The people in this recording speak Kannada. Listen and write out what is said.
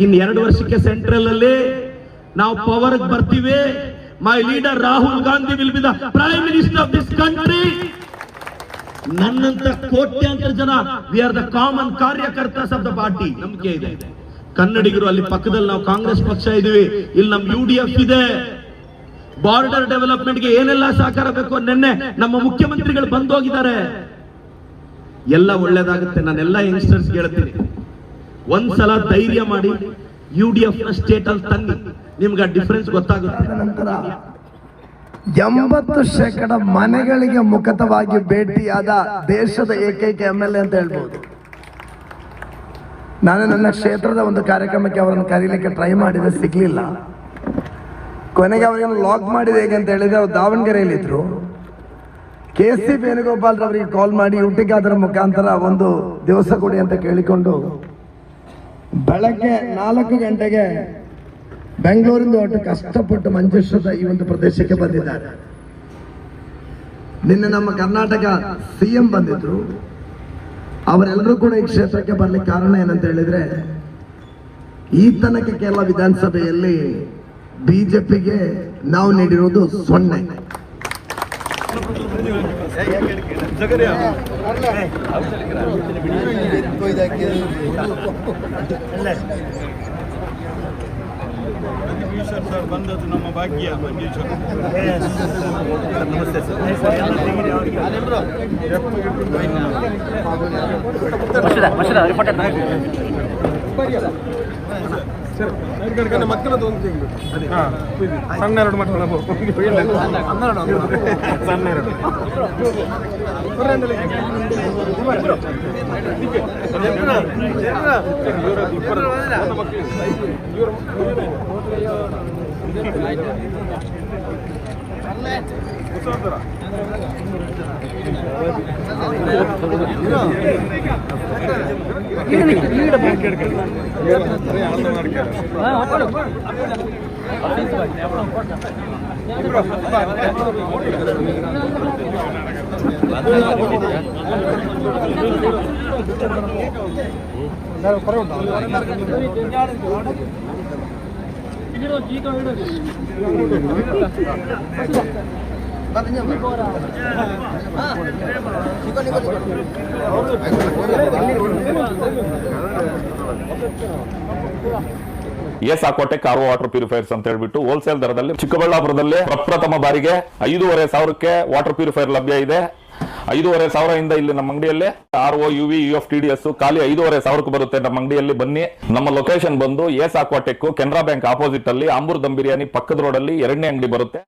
ಇನ್ 2 ವರ್ಷಕ್ಕೆ ಸೆಂಟ್ರಲ್ ಅಲ್ಲಿ ನಾವು ಪವರ್ ಬರ್ತೀವಿ. My leader Rahul Gandhi will be the prime minister of this country. ನನ್ನಂತ ಕೋಟ್ಯಾಂತರ ಜನ ವಿ ಆರ್ ದ ಕಾಮನ್ ಕಾರ್ಯಕರ್ತಸ್ ಆಫ್ ದ ಪಾರ್ಟಿ. ನಂಬಿಕೆ ಇದೆ. ಕನ್ನಡಿಗರು ಅಲ್ಲಿ ಪಕ್ಕದಲ್ಲಿ ನಾವು ಕಾಂಗ್ರೆಸ್ ಪಕ್ಷ ಇದೀವಿ, ಇಲ್ಲಿ ನಮ್ UDF ಇದೆ. ಬಾರ್ಡರ್ ಡೆವಲಪ್ಮೆಂಟ್ ಗೆ ಏನೆಲ್ಲ ಸಹಕಾರ ಬೇಕು ನಿನ್ನೆ ನಮ್ಮ ಮುಖ್ಯಮಂತ್ರಿಗಳು ಬಂದೋಗಿದ್ದಾರೆ. ಎಲ್ಲ ಒಳ್ಳೇದಾಗುತ್ತೆ. ನಾನೆಲ್ಲ ಯಂಗ್ಸ್ಟರ್ಸ್ ಹೇಳ್ತೀನಿ, ಒಂದ್ಸಲ ಧೈರ್ಯ ಮಾಡಿ UDF ನ ಸ್ಟೇಟ್ ಅಲ್ಲಿ ತನ್ನಿ, ನಿಮ್ಗೆ ಡಿಫರೆನ್ಸ್ ಗೊತ್ತಾಗುತ್ತೆ. ನಂತರ 80% ಮನೆಗಳಿಗೆ ಮುಖತವಾಗಿ ಭೇಟಿಯಾದ ದೇಶದ ಏಕೈಕ MLA ಅಂತ ಹೇಳ್ಬೋದು. ನಾನು ನನ್ನ ಕ್ಷೇತ್ರದ ಒಂದು ಕಾರ್ಯಕ್ರಮಕ್ಕೆ ಅವರನ್ನು ಕರೀಲಿಕ್ಕೆ ಟ್ರೈ ಮಾಡಿದೆ, ಸಿಗ್ಲಿಲ್ಲ. ಕೊನೆಗೆ ಅವರಿಗೆ ಲಾಕ್ ಮಾಡಿದೆ ಹೇಗೆ ಅಂತ ಹೇಳಿದ್ರೆ, ಅವ್ರು ದಾವಣಗೆರೆಯಲ್ಲಿ ಇದ್ರು. KC ವೇಣುಗೋಪಾಲ್ ರವರಿಗೆ ಕಾಲ್ ಮಾಡಿ ಊಟಕ್ಕೆ ಅದರ ಮುಖಾಂತರ ಒಂದು ದಿವಸ ಕೊಡಿ ಅಂತ ಕೇಳಿಕೊಂಡು ಬೆಳಗ್ಗೆ 4 ಗಂಟೆಗೆ ಬೆಂಗಳೂರಿಂದ ಹೊರಟು ಕಷ್ಟಪಟ್ಟು ಮಂಜೇಶ್ವರದ ಈ ಒಂದು ಪ್ರದೇಶಕ್ಕೆ ಬಂದಿದ್ದಾರೆ. ನಿನ್ನೆ ನಮ್ಮ ಕರ್ನಾಟಕ CM ಬಂದಿದ್ರು. ಅವರೆಲ್ಲರೂ ಕೂಡ ಈ ಕ್ಷೇತ್ರಕ್ಕೆ ಬರ್ಲಿಕ್ಕೆ ಕಾರಣ ಏನಂತ ಹೇಳಿದ್ರೆ, ಈ ತನಕ ಕೆಲ ವಿಧಾನಸಭೆಯಲ್ಲಿ BJPಗೆ ನಾವು ನೀಡಿರುವುದು 0. ಸರ್ ಬಂದದ್ದು ನಮ್ಮ ಭಾಗ್ಯ. ನಮಸ್ತೆ ಸರ್. ಮಕ್ಕಳದ್ದು ಒಂದು ಸಣ್ಣ 2 ಮಕ್ಕಳು ಸಣ್ಣ 2 ಸಾಕೋಟೆ ಕಾರ್ವೋ ವಾಟರ್ ಪ್ಯೂರಿಫೈರ್ಸ್ ಅಂತ ಹೇಳ್ಬಿಟ್ಟು ಹೋಲ್ಸೇಲ್ ದರದಲ್ಲಿ ಚಿಕ್ಕಬಳ್ಳಾಪುರದಲ್ಲಿ ಪ್ರಪ್ರಥಮ ಬಾರಿಗೆ 5,500ಕ್ಕೆ ವಾಟರ್ ಪ್ಯೂರಿಫೈರ್ ಲಭ್ಯ ಇದೆ. 5,500 ಇಲ್ಲಿ ನಮ್ಮ ಅಂಗಡಿಯಲ್ಲಿ RO UV UF TDS ಖಾಲಿ 5,500 ಬರುತ್ತೆ. ನಮ್ಮ ಅಂಗಡಿಯಲ್ಲಿ ಬನ್ನಿ. ನಮ್ಮ ಲೊಕೇಶನ್ ಬಂದು ಸಾಕೋಟೆಕ್ ಕೆನರಾ ಬ್ಯಾಂಕ್ ಆಪೋಸಿಟ್ ಅಲ್ಲಿ ಆಂಬೂರ್ ದಮ್ ಬಿರಿಯಾನಿ ಪಕ್ಕದ ರೋಡ್ ಅಲ್ಲಿ 2ನೇ ಅಂಗಡಿ ಬರುತ್ತೆ.